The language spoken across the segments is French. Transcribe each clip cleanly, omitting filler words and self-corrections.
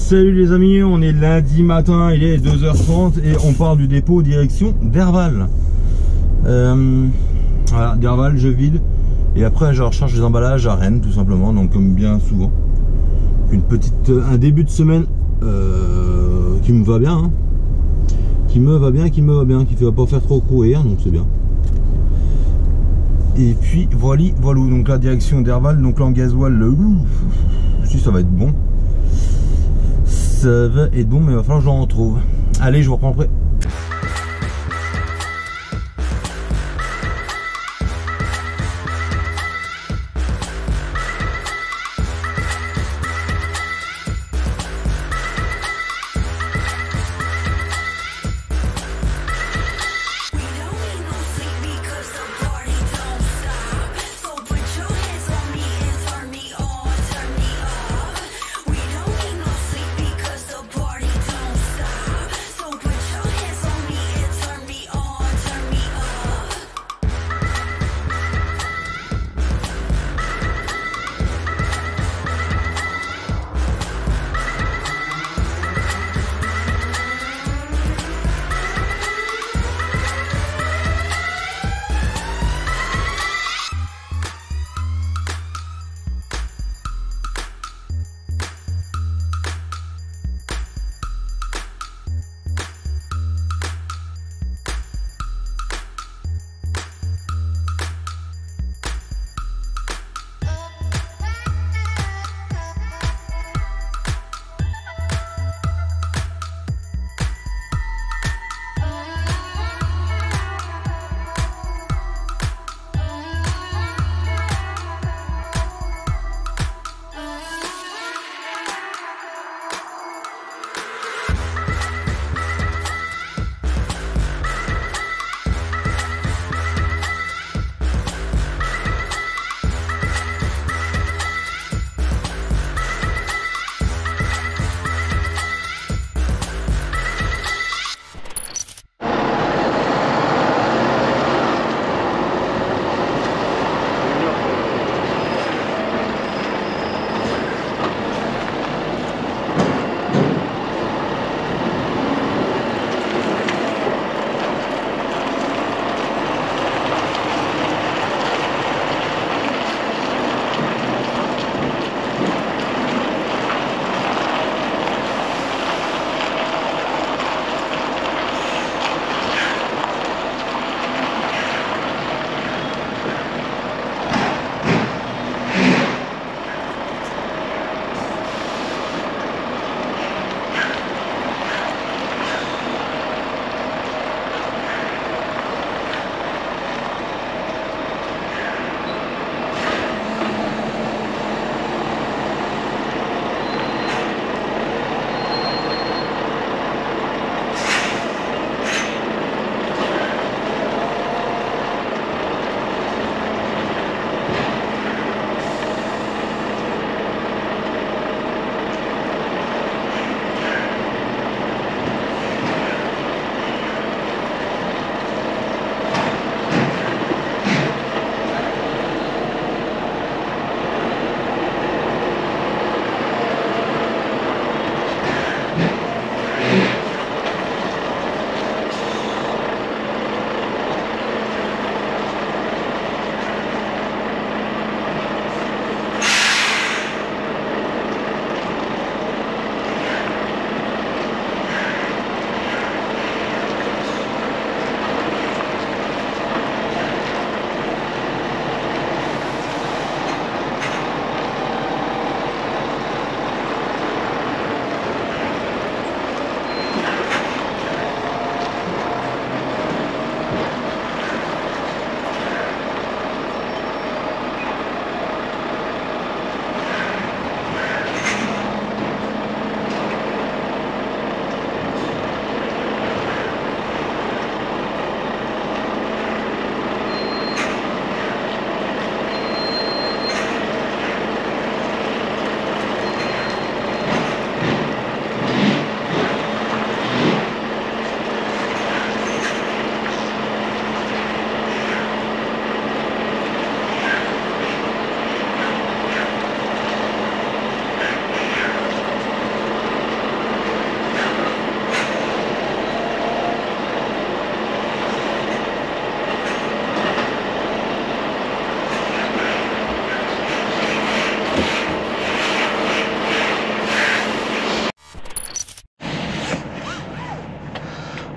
Salut les amis, on est lundi matin, il est 2h30 et on part du dépôt direction Derval. Voilà, Derval, je vide et après je recharge les emballages à Rennes tout simplement, donc comme bien souvent. Un début de semaine qui me va bien, hein. Qui me va bien, qui ne va pas faire trop courir, donc c'est bien. Et puis voilà, donc la direction Derval, donc là en gasoil, si ça va être bon. Ça va être bon, mais il va falloir que j'en retrouve. Allez, je vous reprends après.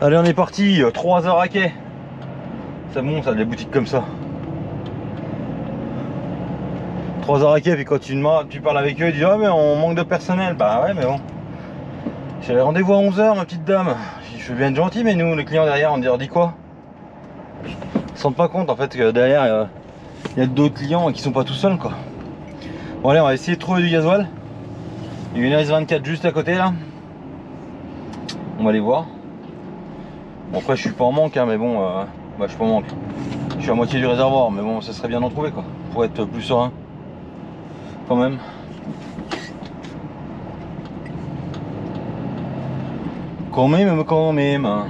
Allez, on est parti, 3 heures à quai. C'est bon ça, des boutiques comme ça. 3 heures à quai, puis quand tu parles avec eux, ils disent ah mais on manque de personnel. Bah ouais mais bon. J'ai rendez-vous à 11 h ma petite dame. Je suis bien gentil mais nous les clients derrière on leur dit quoi? Ils se rendent pas compte en fait que derrière il y a d'autres clients qui sont pas tout seuls quoi. Bon allez, on va essayer de trouver du gasoil. Il y a une S24 juste à côté là. On va aller voir. Bon après je suis pas en manque hein, mais bon bah, je suis pas en manque. Je suis à moitié du réservoir mais bon ça serait bien d'en trouver quoi. Pour être plus serein. Quand même. Quand même.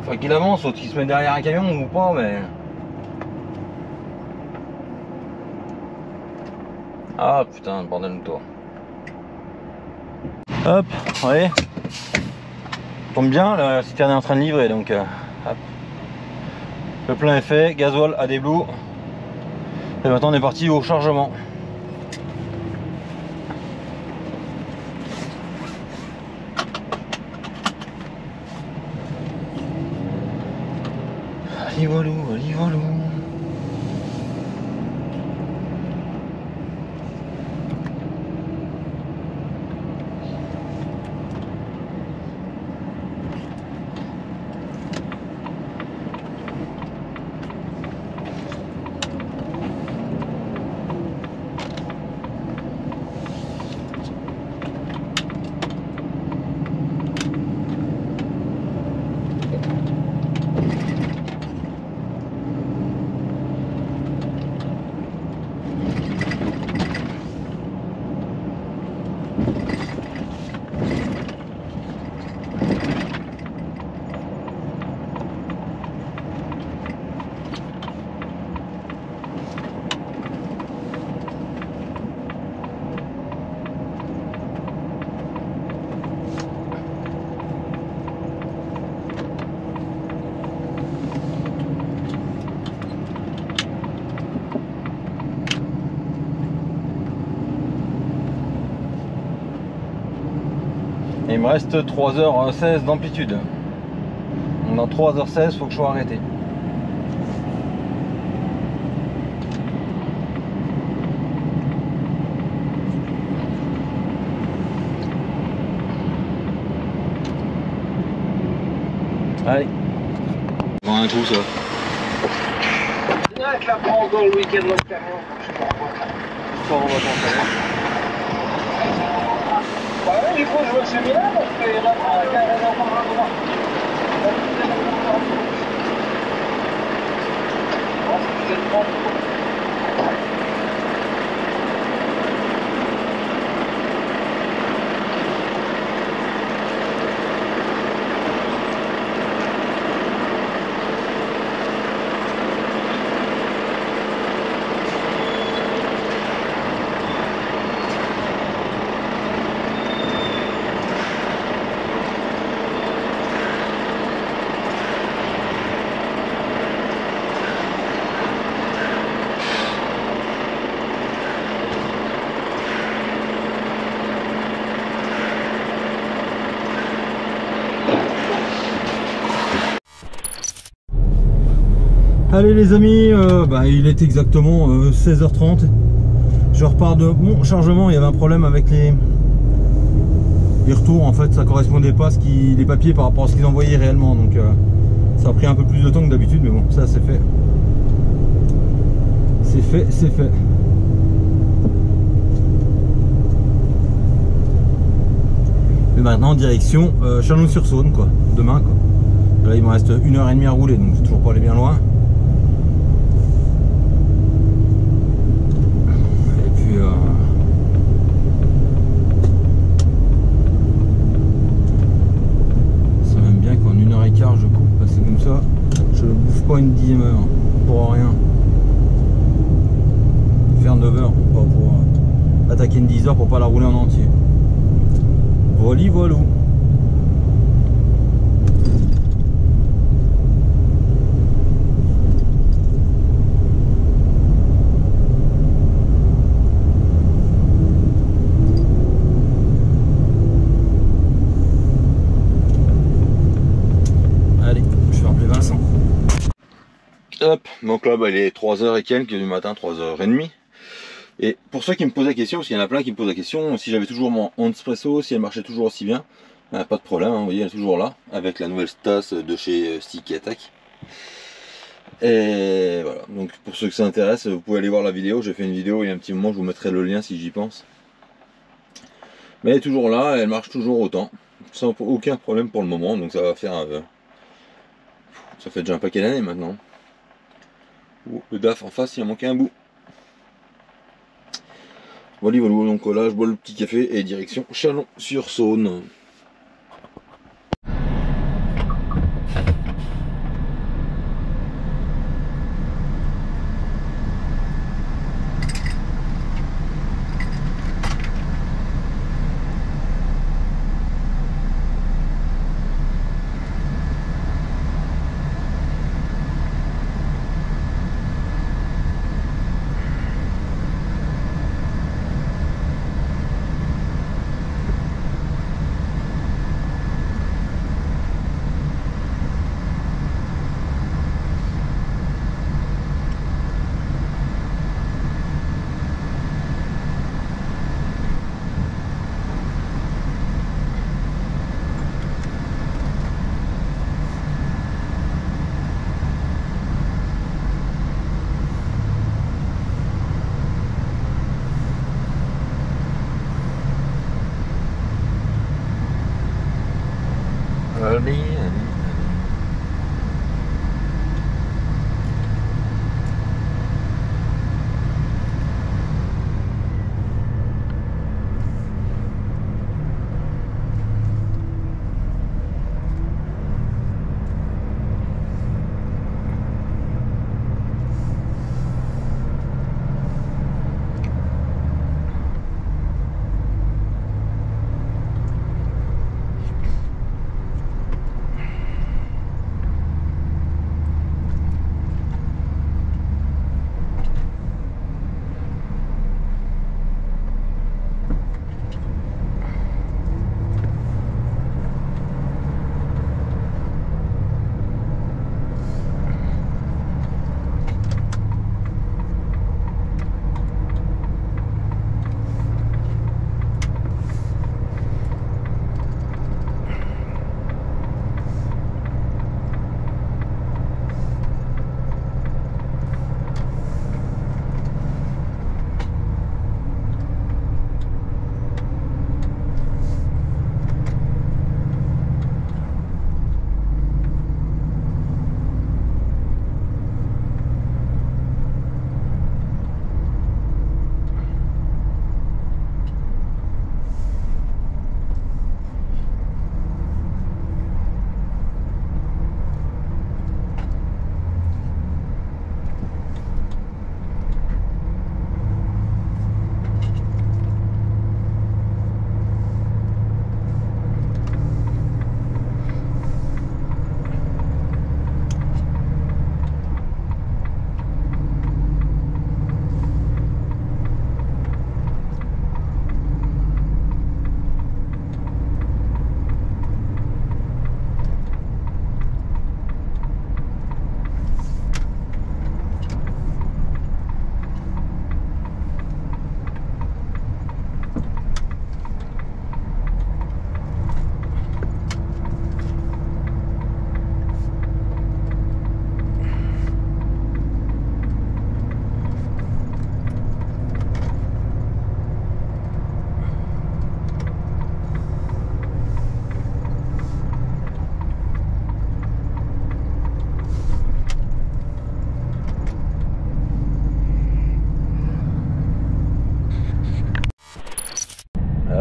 Faut qu'il avance, faut qu'il se mette derrière un camion ou pas, mais... Ah putain, bordel de toi. Hop, allez. Tombe bien, la citerne est en train de livrer, donc hop. Le plein est fait, gasoil à des Blue. Et maintenant on est parti au chargement. Allez voilou, allez voilou. Il me reste 3h16 d'amplitude. Dans 3h16, faut que je sois arrêté. Allez. Bon, un coup ça. Je la prends dans le week-end d'enterrement. Je sais pas pourquoi. Histoire, on va t'en faire. Ouais, du coup, je me suis mis là parce que là, il y a un endroit. Allez les amis, il est exactement 16h30. Je repars de mon chargement. Il y avait un problème avec les retours. En fait, ça correspondait pas à les papiers par rapport à ce qu'ils envoyaient réellement. Donc ça a pris un peu plus de temps que d'habitude, mais bon, ça c'est fait. C'est fait, c'est fait. Et maintenant direction Chalon-sur-Saône, quoi. Demain, quoi. Là il me reste 1h30 à rouler, donc c'est toujours pas aller bien loin. Ça m'aime bien qu'en 1h15 je coupe, parce que comme ça je ne bouffe pas une 10e heure pour rien. Faire 9 heures pour attaquer une 10 heures pour pas la rouler en entier. Voilà, voilà. Hop, donc là il est 3h et quelques du matin, 3h30. Et pour ceux qui me posent la question, parce qu'il y en a plein qui me posent la question, si j'avais toujours mon Nespresso, si elle marchait toujours aussi bien, pas de problème, hein, vous voyez elle est toujours là, avec la nouvelle tasse de chez Sticky Attack. Et voilà, donc pour ceux que ça intéresse, vous pouvez aller voir la vidéo, j'ai fait une vidéo il y a un petit moment, je vous mettrai le lien si j'y pense. Mais elle est toujours là, elle marche toujours autant, sans aucun problème pour le moment, donc ça va faire... ça fait déjà un paquet d'années maintenant. Le DAF en face, il a manqué un bout. Voilà, voilà, donc là je bois le petit café et direction Chalon-sur-Saône.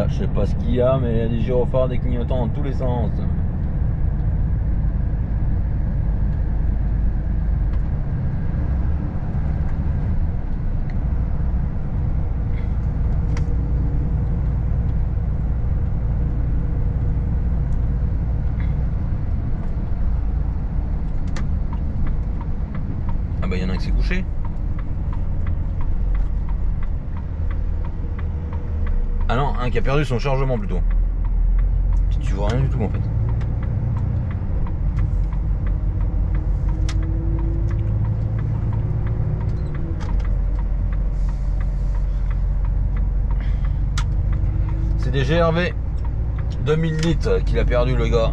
Voilà, je sais pas ce qu'il y a, mais il y a des gyrophares, des clignotants dans tous les sens. Ah bah il y en a un qui s'est couché. Ah non, un qui a perdu son chargement plutôt. Tu vois rien du tout en fait. C'est des GRV 2000 litres qu'il a perdu le gars.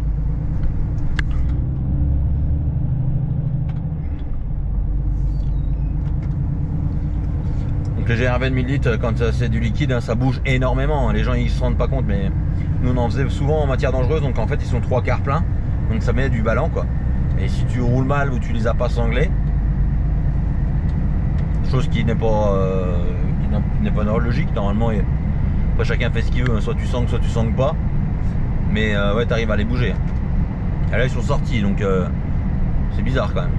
Donc les GRV de 1000 litres, quand c'est du liquide, ça bouge énormément. Les gens ils se rendent pas compte, mais nous on en faisait souvent en matière dangereuse. Donc en fait ils sont 3/4 pleins, donc ça met du ballon quoi. Et si tu roules mal ou tu les as pas sanglés, chose qui n'est pas logique normalement. Après chacun fait ce qu'il veut, soit tu sangles pas. Mais ouais, t'arrives à les bouger. Et là ils sont sortis, donc c'est bizarre quand même.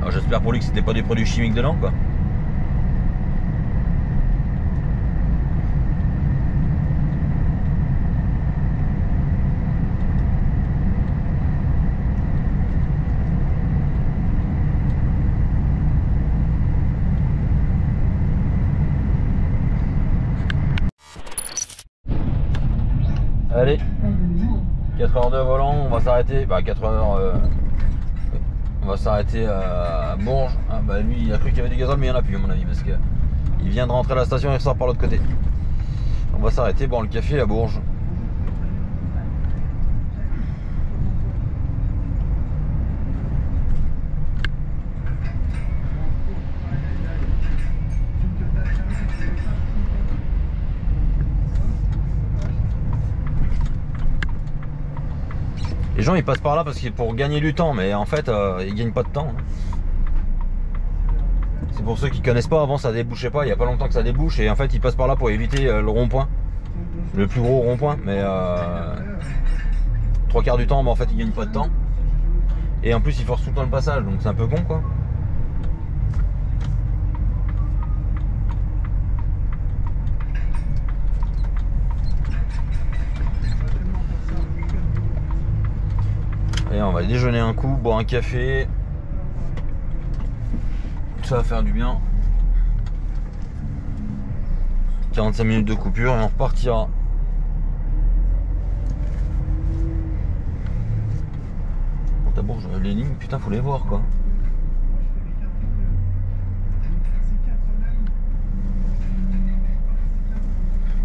Alors j'espère pour lui que c'était pas des produits chimiques dedans quoi. Allez, 4 heures de volant, on va s'arrêter. Bah 4 heures. On va s'arrêter à Bourges. Ah bah lui il a cru qu'il y avait du gazole mais il n'y en a plus à mon avis parce que il vient de rentrer à la station et il ressort par l'autre côté. On va s'arrêter boire le café à Bourges. Les gens ils passent par là parce que pour gagner du temps, mais en fait ils gagnent pas de temps. C'est pour ceux qui connaissent pas, avant ça débouchait pas, il y a pas longtemps que ça débouche et en fait ils passent par là pour éviter le rond-point, le plus gros rond-point, mais 3/4 du temps, bah, en fait ils gagnent pas de temps et en plus ils forcent tout le temps le passage, donc c'est un peu con quoi. Et on va déjeuner un coup, boire un café. Ça va faire du bien. 45 minutes de coupure et on repartira. Bon, d'abord, les lignes, putain, faut les voir quoi.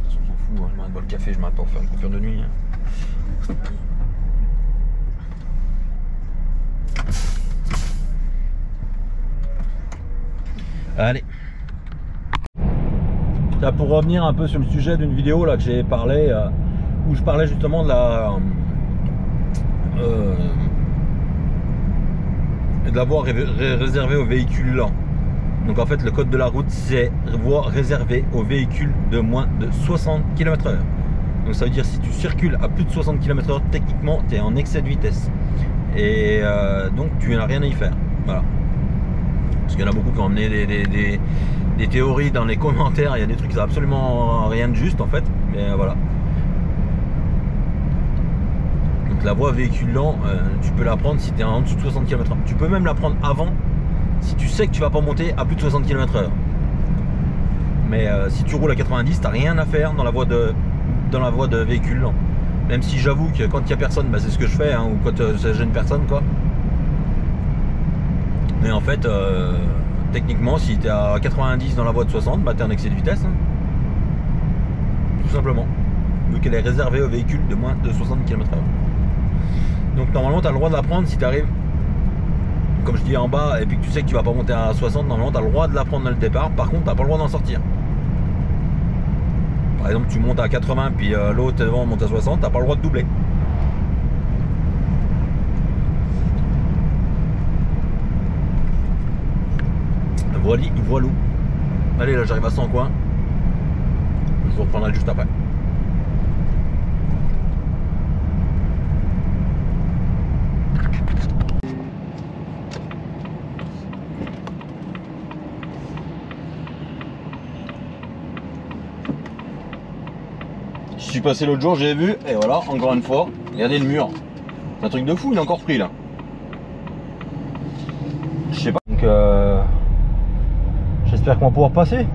On s'en fout, hein. Je m'arrête boire le café, je m'arrête pas pour faire une coupure de nuit. Hein. Allez. Ça, pour revenir un peu sur le sujet d'une vidéo là que j'ai parlé, où je parlais justement de la voie réservée aux véhicules lents. Donc en fait le code de la route c'est voie réservée aux véhicules de moins de 60 km/h. Donc ça veut dire si tu circules à plus de 60 km/h, techniquement tu es en excès de vitesse. Et donc tu n'as rien à y faire. Voilà. Parce qu'il y en a beaucoup qui ont emmené des théories dans les commentaires, il y a des trucs qui n'ont absolument rien de juste en fait, mais voilà. Donc la voie véhicule lent, tu peux la prendre si tu es en dessous de 60 km/h. Tu peux même la prendre avant, si tu sais que tu vas pas monter à plus de 60 km/h. Mais si tu roules à 90, tu n'as rien à faire dans la voie de véhicule lent. Même si j'avoue que quand il n'y a personne, bah, c'est ce que je fais, hein, ou quand ça gêne personne quoi. Mais en fait, techniquement, si tu es à 90 dans la voie de 60, bah, tu es en excès de vitesse. Hein. Tout simplement. Vu qu'elle est réservée aux véhicules de moins de 60 km/h. Donc normalement, tu as le droit de la prendre si tu arrives, comme je dis, en bas, et puis que tu sais que tu vas pas monter à 60, normalement, tu as le droit de la prendre dans le départ. Par contre, tu n'as pas le droit d'en sortir. Par exemple, tu montes à 80, puis l'autre devant monte à 60, tu n'as pas le droit de doubler. Voilou. Allez, là j'arrive à 100 coins. vous reprendrai juste après. Je suis passé l'autre jour, j'ai vu, et voilà, encore une fois, regardez le mur. C'est un truc de fou, il est encore pris là. Je sais pas. Donc j'espère qu'on va pouvoir passer.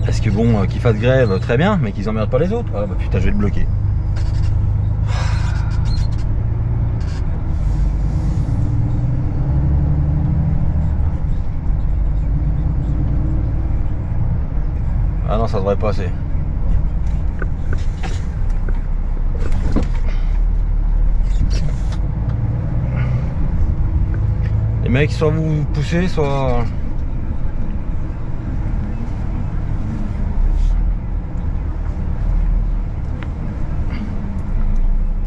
Parce que bon, qu'ils fassent grève, très bien, mais qu'ils emmerdent pas les autres. Ah bah putain, je vais le bloquer. Ah non, ça devrait passer. Les mecs, soit vous poussez, soit...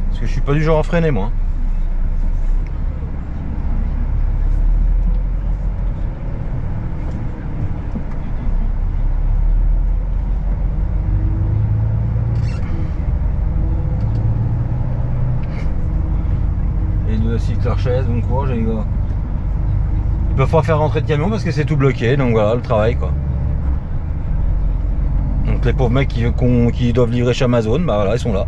Parce que je suis pas du genre à freiner, moi. Et nous aussi que leur chaise, bon courage les gars. Ils peuvent pas faire rentrer de camion parce que c'est tout bloqué, donc voilà le travail quoi. Donc les pauvres mecs qui doivent livrer chez Amazon, bah voilà, ils sont là.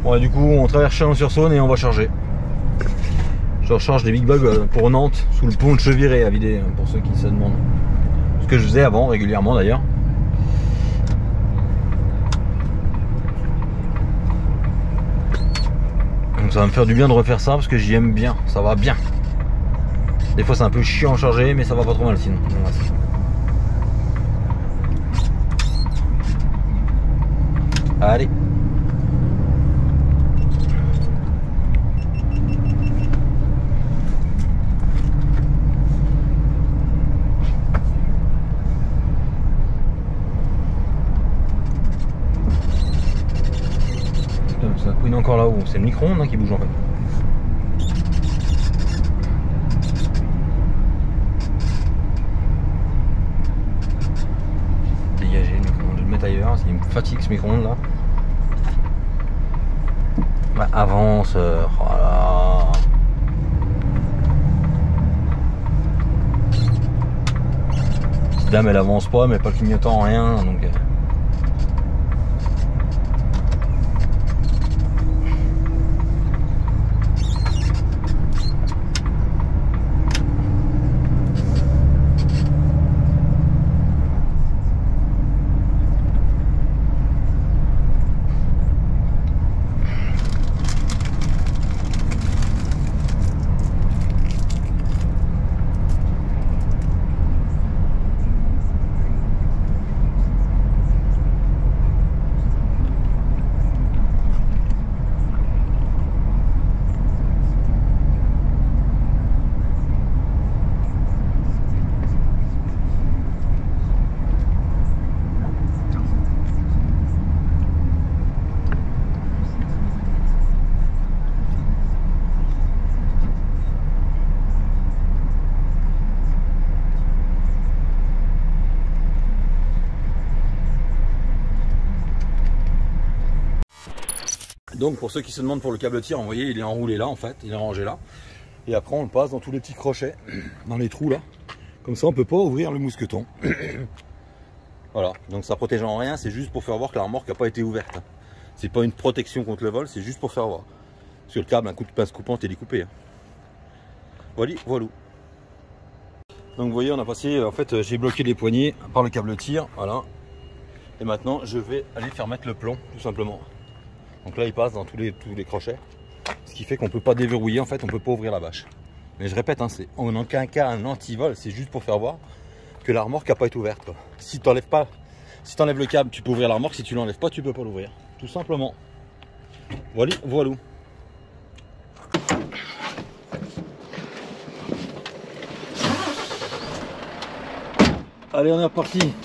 Bon et du coup on traverse Chalon-sur-Saône et on va charger. Je recharge des big bags pour Nantes sous le pont de Cheviré à vider pour ceux qui se demandent. Ce que je faisais avant régulièrement d'ailleurs. Donc ça va me faire du bien de refaire ça parce que j'y aime bien, ça va bien. Des fois c'est un peu chiant à charger mais ça va pas trop mal sinon. Allez. Ça couine encore là-haut, c'est le micro-ondes hein, qui bouge en fait. Dégager le micro-ondes, je vais le mettre ailleurs parce qu'il me fatigue ce micro-ondes là. Bah, avance, voilà. Cette dame elle avance pas, mais pas le clignotant, rien donc. Donc pour ceux qui se demandent pour le câble tir, vous voyez il est enroulé là en fait, il est rangé là. Et après on le passe dans tous les petits crochets, dans les trous là. Comme ça on peut pas ouvrir le mousqueton. Voilà, donc ça protège en rien, c'est juste pour faire voir que la remorque n'a pas été ouverte. C'est pas une protection contre le vol, c'est juste pour faire voir. Sur le câble, un coup de pince coupante est découpé. Voilà, voilà. Donc vous voyez on a passé, en fait j'ai bloqué les poignées par le câble tir, voilà. Et maintenant je vais aller faire mettre le plomb tout simplement. Donc là il passe dans tous les crochets, ce qui fait qu'on ne peut pas déverrouiller, en fait on ne peut pas ouvrir la bâche. Mais je répète, hein, c'est en aucun cas un anti-vol, c'est juste pour faire voir que la remorque n'a pas été ouverte, quoi. Si tu n'enlèves pas, si tu enlèves le câble tu peux ouvrir la remorque, si tu l'enlèves pas tu peux pas l'ouvrir, tout simplement. Voilà, voilà. Allez on est reparti.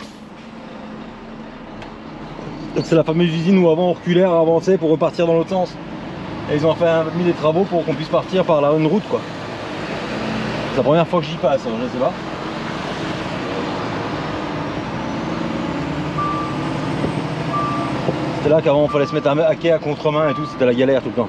C'est la fameuse usine où avant on reculait, on avançait pour repartir dans l'autre sens. Et ils ont mis des travaux pour qu'on puisse partir par la bonne route quoi. C'est la première fois que j'y passe, je sais pas. C'était là qu'avant il fallait se mettre à quai à contre-main et tout, c'était la galère tout le temps.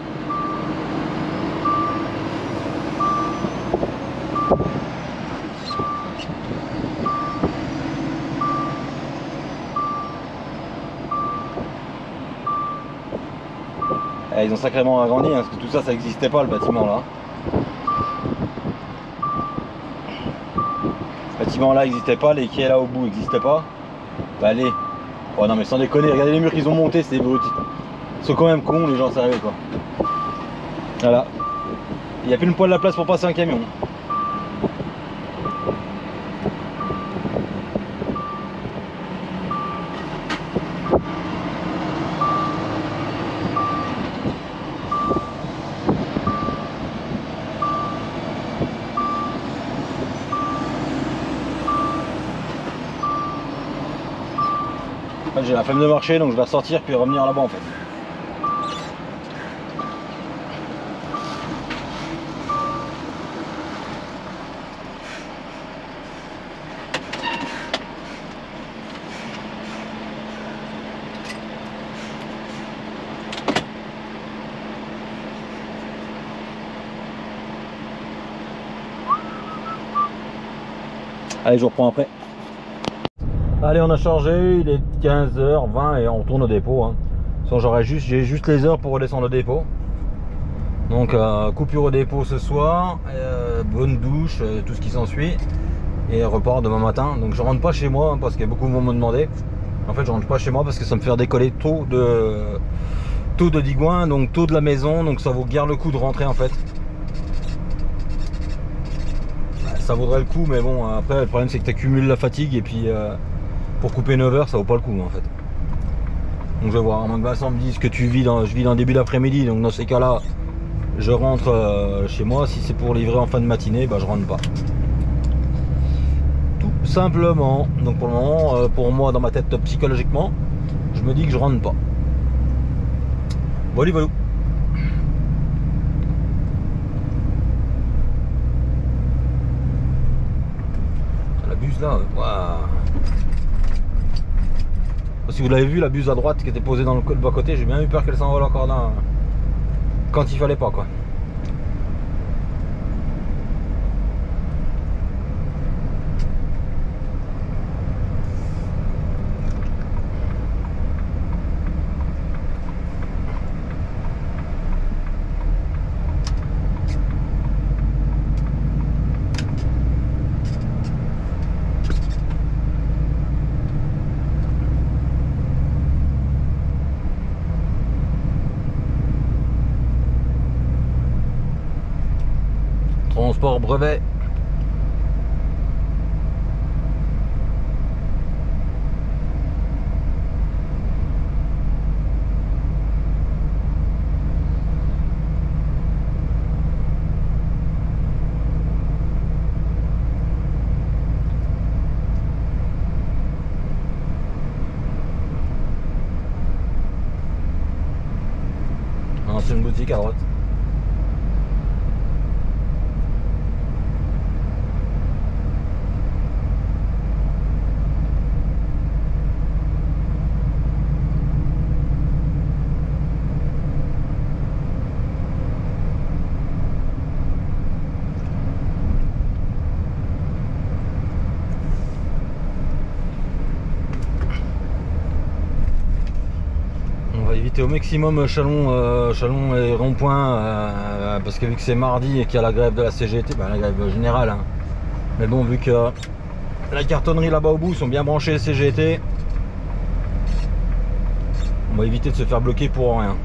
Et ils ont sacrément agrandi, hein, parce que tout ça, ça n'existait pas le bâtiment là. Ce bâtiment là n'existait pas, les quais là au bout n'existaient pas. Bah allez. Oh non mais sans déconner, regardez les murs qu'ils ont montés, c'est des brutes. Ils sont quand même cons les gens sérieux quoi. Voilà. Il n'y a plus une poêle de la place pour passer un camion. J'ai la flemme de marcher donc je vais ressortir puis revenir là-bas en fait. Allez, je vous reprends après. Allez, on a chargé, il est 15h20 et on retourne au dépôt. Hein. J'ai juste les heures pour redescendre au dépôt. Donc coupure au dépôt ce soir, bonne douche, tout ce qui s'ensuit. Et repart demain matin. Donc je rentre pas chez moi hein, parce que beaucoup vont me demander. En fait je rentre pas chez moi parce que ça me fait décoller tôt de Digoin, donc tôt de la maison. Donc ça vaut guère le coup de rentrer en fait. Ça vaudrait le coup mais bon après le problème c'est que tu accumules la fatigue et puis pour couper 9 heures ça vaut pas le coup en fait. Donc je vais voir, à moins que Vincent me dise que je vis dans le début d'après-midi, donc dans ces cas là je rentre chez moi. Si c'est pour livrer en fin de matinée, bah je rentre pas. Tout simplement. Donc pour le moment, pour moi dans ma tête psychologiquement, je me dis que je rentre pas. Voilà, voilà. La buse là, waouh. Si vous l'avez vu, la buse à droite qui était posée dans le bas côté, j'ai bien eu peur qu'elle s'envole encore là quand il fallait pas quoi. Transport brevet. C'est une boutique à droite. Éviter au maximum Chalon et Rond-Point parce que vu que c'est mardi et qu'il y a la grève de la CGT, bah, la grève générale hein. Mais bon vu que la cartonnerie là-bas au bout sont bien branchés CGT, on va éviter de se faire bloquer pour rien.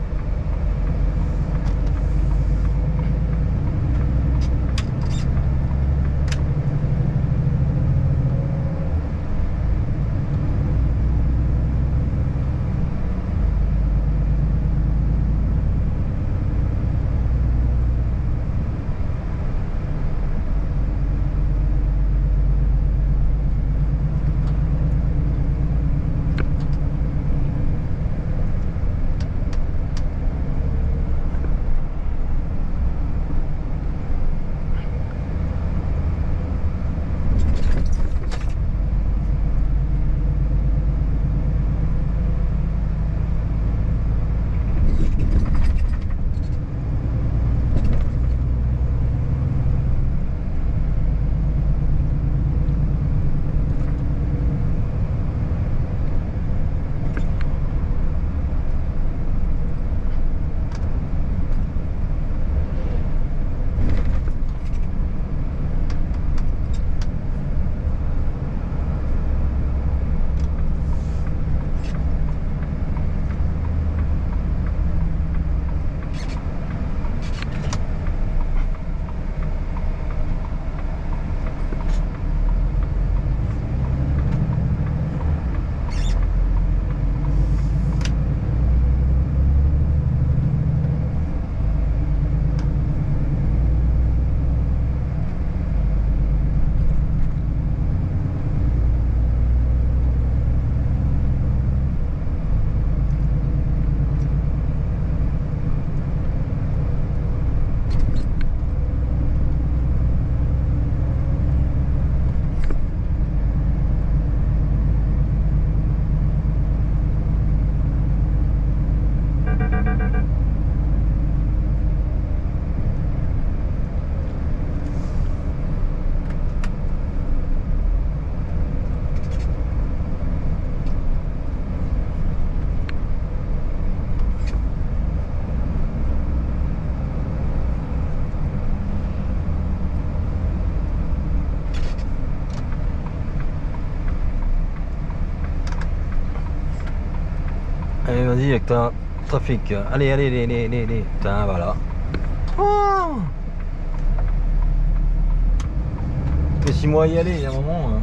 Allez, vas-y avec ta trafic. Allez, allez, allez. Putain, voilà. Oh, mais si moi y aller, il y a un moment.